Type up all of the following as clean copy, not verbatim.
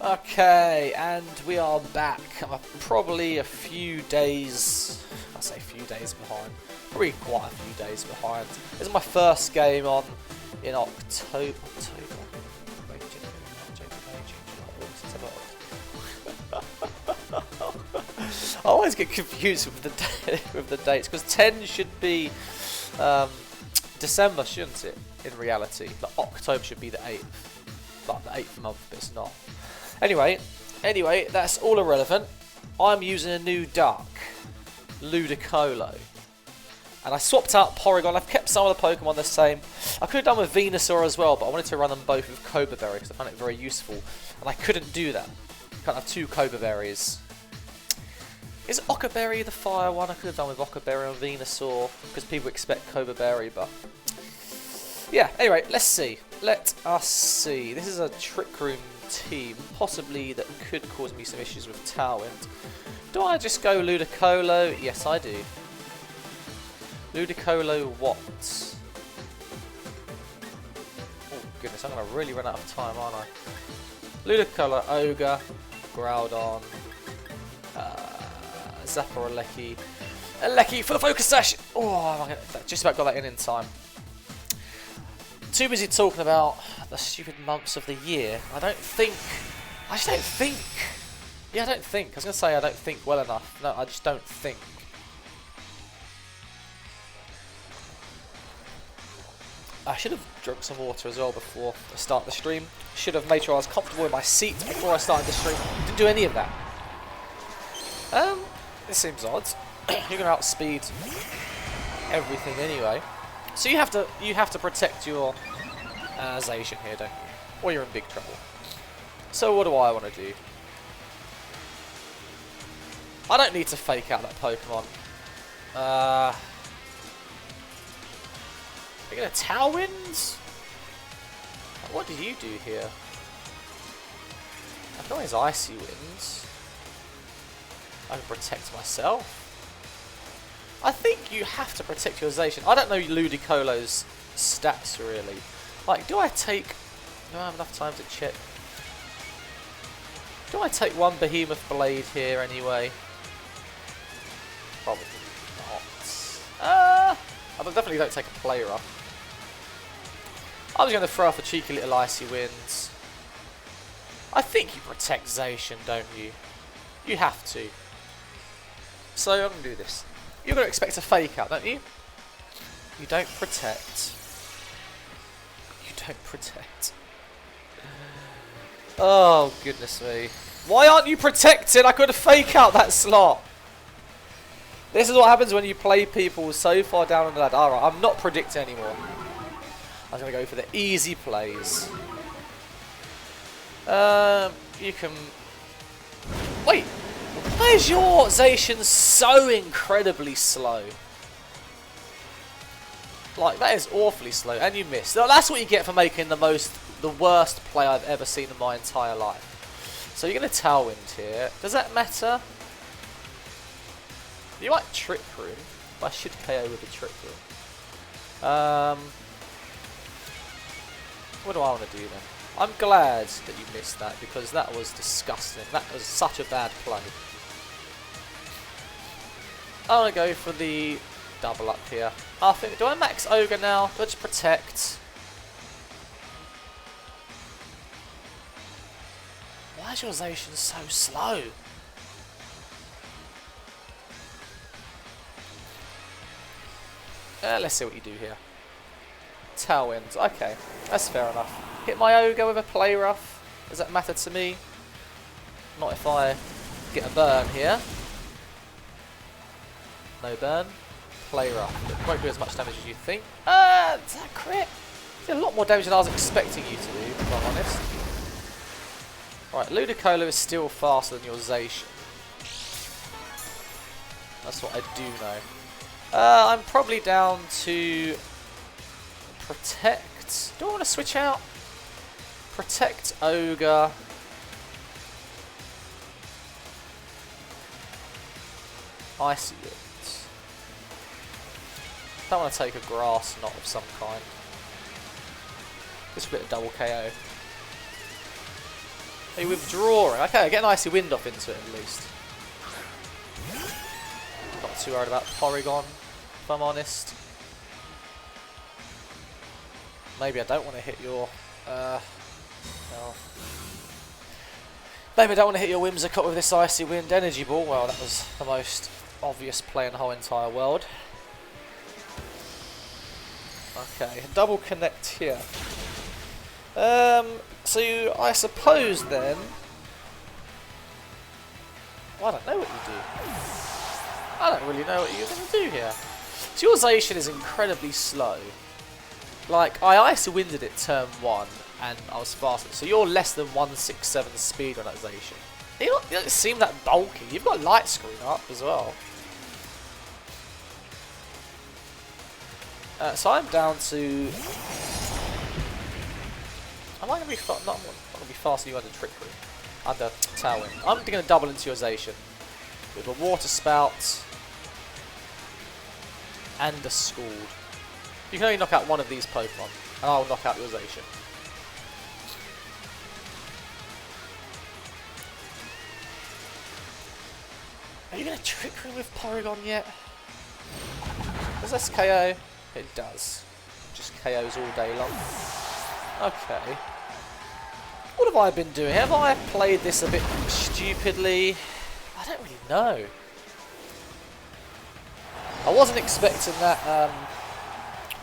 Okay, and we are back. I'm probably a few days, I say a few days behind, probably quite a few days behind. This is my first game on in October. Wait, I always get confused with the dates because 10 should be December, shouldn't it? In reality, but October should be the 8th, like the 8th month, but it's not. Anyway, that's all irrelevant. I'm using a new duck, Ludicolo. And I swapped out Porygon. I've kept some of the Pokemon the same. I could have done with Venusaur as well, but I wanted to run them both with Cobra Berry because I found it very useful. And I couldn't do that. You can't have two Cobra Berries. Is Occa Berry the fire one? I could have done with Occa Berry and Venusaur because people expect Cobra Berry, but... yeah, anyway, let's see. Let us see. This is a Trick Room team, possibly that could cause me some issues with Tailwind. Do I just go Ludicolo? Yes, I do. Ludicolo what? Oh goodness, I'm going to really run out of time, aren't I? Ludicolo, Ogre, Groudon, Zapper, Alecki for the Focus Sash! Oh, I just about got that in time. Too busy talking about the stupid months of the year. I just don't think. Yeah, I don't think. I was going to say I don't think well enough. No, I just don't think. I should have drunk some water as well before I start the stream. Should have made sure I was comfortable in my seat before I started the stream. Didn't do any of that. This seems odd. You're going to outspeed everything anyway. So you have to protect your Zacian here, don't you? Or you're in big trouble. So what do I want to do? I don't need to fake out that Pokemon. Are you going to Tailwind? What do you do here? I can always Icy Winds. I can protect myself. I think you have to protect your Zacian. I don't know Ludicolo's stats really. Like, do I have enough time to check? Do I take one Behemoth Blade here anyway? Probably not. I definitely don't take a Play Rough. I was going to throw off a cheeky little Icy Winds. I think you protect Zacian, don't you? You have to. So I'm going to do this. You're going to expect a fake out, don't you? You don't protect. You don't protect. Oh, goodness me. Why aren't you protected? I could have fake out that slot. This is what happens when you play people so far down on the ladder. Alright, I'm not predicting anymore. I was going to go for the easy plays. You can... wait! Why is your Zacian so incredibly slow? Like, that is awfully slow, and you missed. That's what you get for making the worst play I've ever seen in my entire life. So you're going to Tailwind here. Does that matter? You might Trick Room, but I should KO with the Trick Room. What do I want to do then? I'm glad that you missed that, because that was disgusting. That was such a bad play. I want to go for the double up here. I think, do I max Ogre now? Do I just protect? Why is your Zacian so slow? Let's see what you do here. Tailwind. Okay, that's fair enough. Hit my Ogre with a Play Rough. Does that matter to me? Not if I get a burn here. No burn. Play Rough. It won't do as much damage as you think. Is that crit? Did a lot more damage than I was expecting you to do, if I'm honest. Right, Ludicolo is still faster than your Zacian. That's what I do know. I'm probably down to Protect. Do I want to switch out? Protect Ogre. Icy Winds. Don't want to take a Grass Knot of some kind. Just a bit of double KO. Are you withdrawing? Okay, get an icy wind off into it at least. Not too worried about Porygon, if I'm honest. Maybe I don't want to hit your... no. Maybe I don't want to hit your Whimsicott with this Icy Wind Energy Ball. Well, that was the most obvious play in the whole entire world. Okay, double connect here. So I suppose then... Well, I don't know what you do. I don't really know what you're going to do here. So your Zacian is incredibly slow. Like, I Icy Winded it turn 1 and I was faster. So you're less than 167 speed on that Zacian. You don't seem that bulky. You've got Light Screen up as well. So I'm down to... Am I going to be not going to be faster than you under Trick Room? Under Tailwind. I'm going to double into your Zacian with a Water Spout and a Scald. You can only knock out one of these Pokemon, and I'll knock out your Zacian. Are you going to Trick Room with Porygon yet? Does this KO? It does. Just KOs all day long. Okay. What have I been doing? Have I played this a bit stupidly? I don't really know. I wasn't expecting that,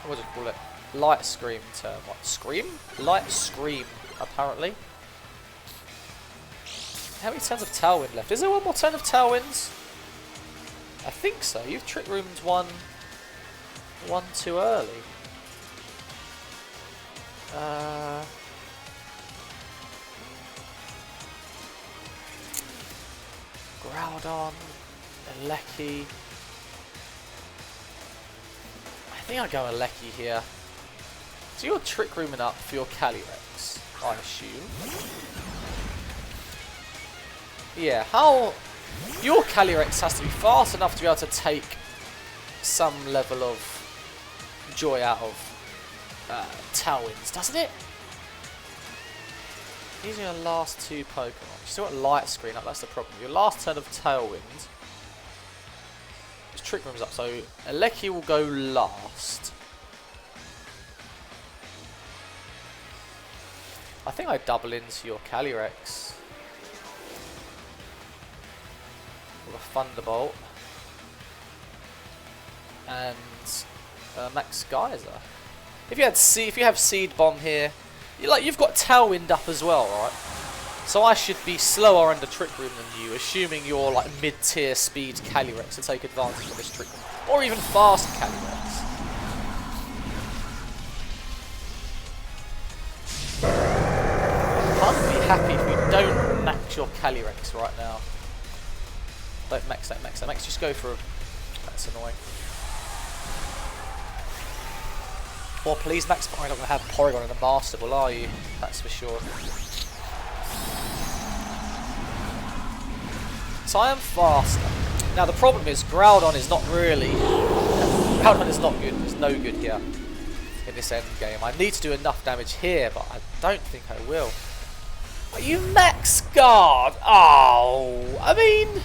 what do you call it? Light Scream turn. What? Scream? Light Scream, apparently. How many turns of Tailwind left? Is there one more turn of Tailwinds? I think so. You've Trick Roomed one too early. Groudon, Alecki. I think I'll go Alecki here. So you're Trick Rooming up for your Calyrex, I assume. Yeah, how... Your Calyrex has to be fast enough to be able to take some level of joy out of Tailwinds, doesn't it? These are your last two Pokemon. You still got Light Screen up, that's the problem. Your last turn of Tailwind is Trick Room's up, so Alecki will go last. I think I double into your Calyrex with a Thunderbolt and Max Geyser. If you have Seed Bomb here, you've got Tailwind up as well, right? So I should be slower under Trick Room than you, assuming you're like mid-tier speed Calyrex to take advantage of this Trick Room, or even fast Calyrex. I'd be happy if you don't max your Calyrex right now. Don't max that, max that, max. Just go for a... That's annoying. Well, please, Max, you're not going to have Porygon in a Masterball, are you? That's for sure. So I am faster. Now the problem is Groudon is not really... Groudon is not good. It's no good here in this end game. I need to do enough damage here, but I don't think I will. Are you Max Guard? Oh, I mean...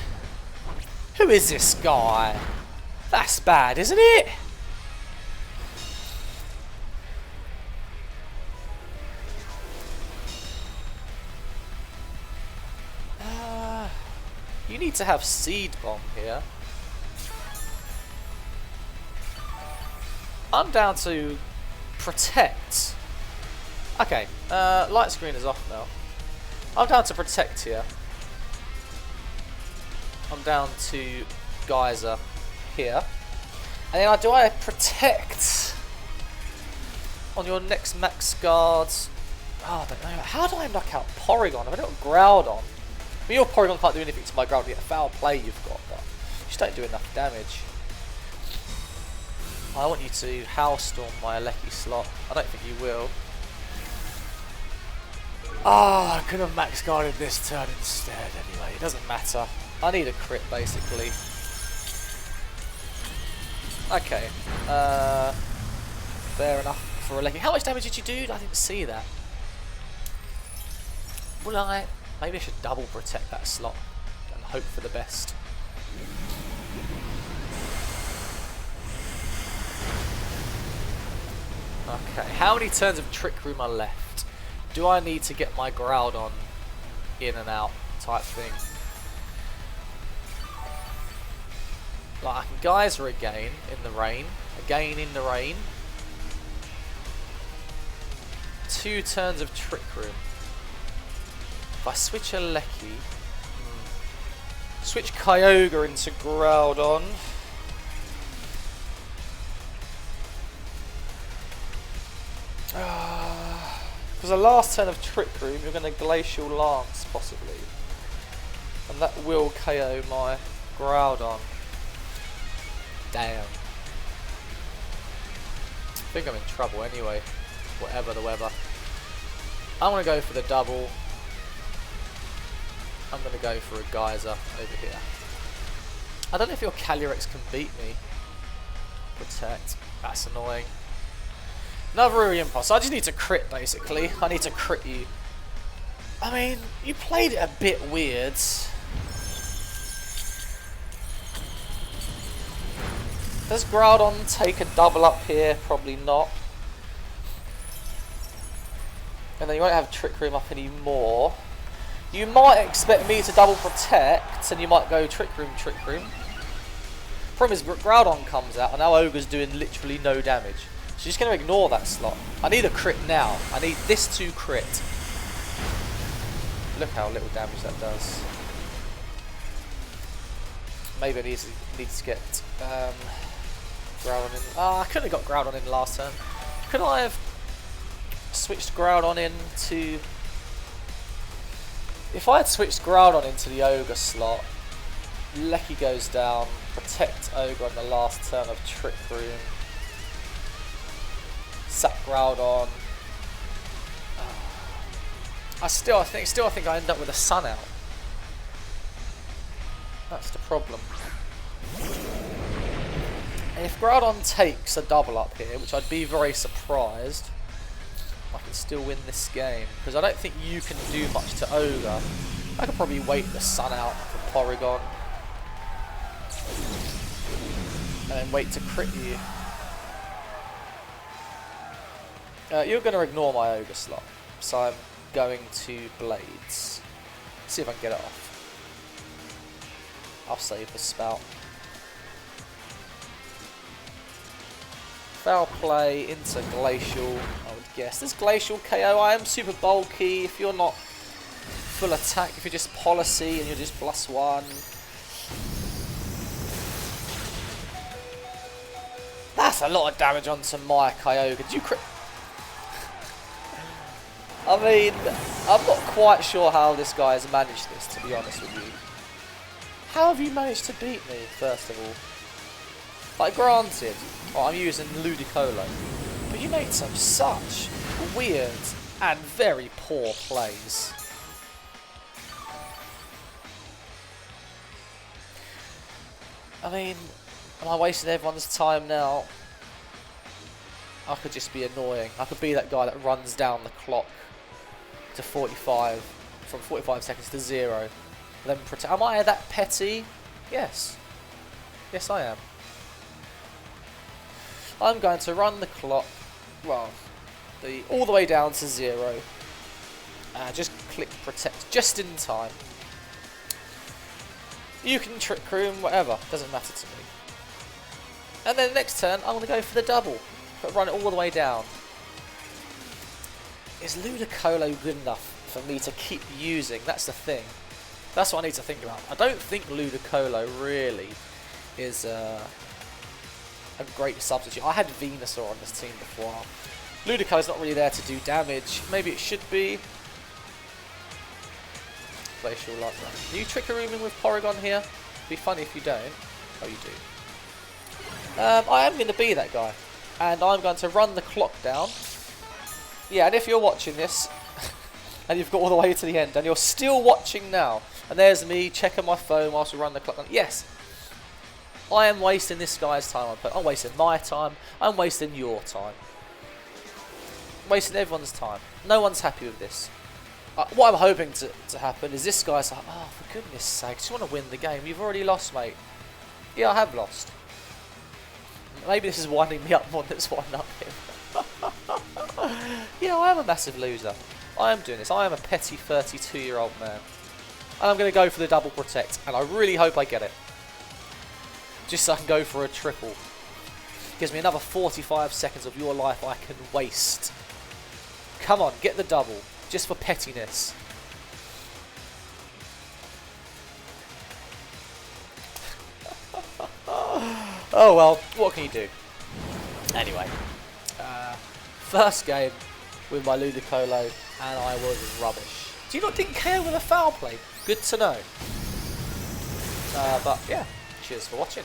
Who is this guy? That's bad, isn't it? You need to have Seed Bomb here. I'm down to Protect. Okay, Light Screen is off now. I'm down to Protect here. I'm down to Geyser here. And then do I Protect on your next Max Guards? Oh, I don't know. How do I knock out Porygon? I've got Groudon. I mean, your Porygon can't do anything to my Groudon, yet foul play you've got, but you just don't do enough damage. I want you to Howlstorm my Alecki slot. I don't think you will. Ah, I could have Max Guarded this turn instead anyway. It doesn't matter. I need a crit basically. Okay. Fair enough for Alecki. How much damage did you do? I didn't see that. Will I Maybe I should double protect that slot and hope for the best. Okay, how many turns of Trick Room are left? Do I need to get my Groudon in and out type thing? Like, I can Geyser again in the rain. Again in the rain. 2 turns of Trick Room. If I switch a Lecky, switch Kyogre into Groudon. Because the last turn of Trick Room, you're going to Glacial Lance, possibly. And that will KO my Groudon. Damn. I think I'm in trouble anyway, whatever the weather. I'm going to go for the double. I'm going to go for a Geyser over here. I don't know if your Calyrex can beat me. Protect. That's annoying. Another Impulse. I just need to crit, basically. I need to crit you. I mean, you played it a bit weird. Does Groudon take a double up here? Probably not. And then you won't have Trick Room up anymore. You might expect me to double protect, and you might go Trick Room, Trick Room. Problem is, Groudon comes out, and now Ogre's doing literally no damage. So you're just going to ignore that slot. I need a crit now. I need this to crit. Look how little damage that does. Maybe I need to get Groudon in. Ah, I couldn't have got Groudon in last turn. Could I have switched Groudon into... If I had switched Groudon into the Ogre slot, Lecky goes down, protect Ogre on the last turn of Trick Room, sack Groudon. I think I end up with a Sun out. That's the problem. And if Groudon takes a double up here, which I'd be very surprised, I can still win this game, because I don't think you can do much to Ogre. I could probably wait the Sun out for Porygon, and then wait to crit you. You're going to ignore my Ogre slot, so I'm going to Blades. See if I can get it off. I'll save the Spout. Foul play into Glacial, I would guess. This Glacial KO, I am super bulky. If you're not full attack, if you're just policy and you're just +1. That's a lot of damage onto my Kyogre. Did you crit? I mean, I'm not quite sure how this guy has managed this, to be honest with you. How have you managed to beat me, first of all? Like, granted, I'm using Ludicolo, but you made some such weird and very poor plays. I mean, am I wasting everyone's time now? I could just be annoying. I could be that guy that runs down the clock to 45, from 45 seconds to 0. Then protect. Am I that petty? Yes. Yes, I am. I'm going to run the clock, well, all the way down to 0. Just click protect just in time. You can Trick Room, whatever, doesn't matter to me. And then next turn, I'm going to go for the double, but run it all the way down. Is Ludicolo good enough for me to keep using? That's the thing. That's what I need to think about. I don't think Ludicolo really is a great substitute. I had Venusaur on this team before. Ludicolo's not really there to do damage. Maybe it should be. Glacial like that. You Trick Rooming with Porygon here? It'd be funny if you don't. Oh, you do. I am going to be that guy. And I'm going to run the clock down. Yeah, and if you're watching this, and you've got all the way to the end, and you're still watching now, and there's me checking my phone whilst we run the clock down. Yes, I am wasting this guy's time. I'm wasting my time. I'm wasting your time. I'm wasting everyone's time. No one's happy with this. what I'm hoping to happen is this guy's like, oh, for goodness sake, I just want to win the game. You've already lost, mate. Yeah, I have lost. Maybe this is winding me up more than it's winding up him. Yeah, I am a massive loser. I am doing this. I am a petty 32-year-old man. And I'm going to go for the double protect. And I really hope I get it. Just so I can go for a triple. Gives me another 45 seconds of your life I can waste. Come on, get the double. Just for pettiness. Oh well, what can you do? Anyway. First game with my Ludicolo, and I was rubbish. Do you not didn't care with a foul play? Good to know. But yeah, cheers for watching.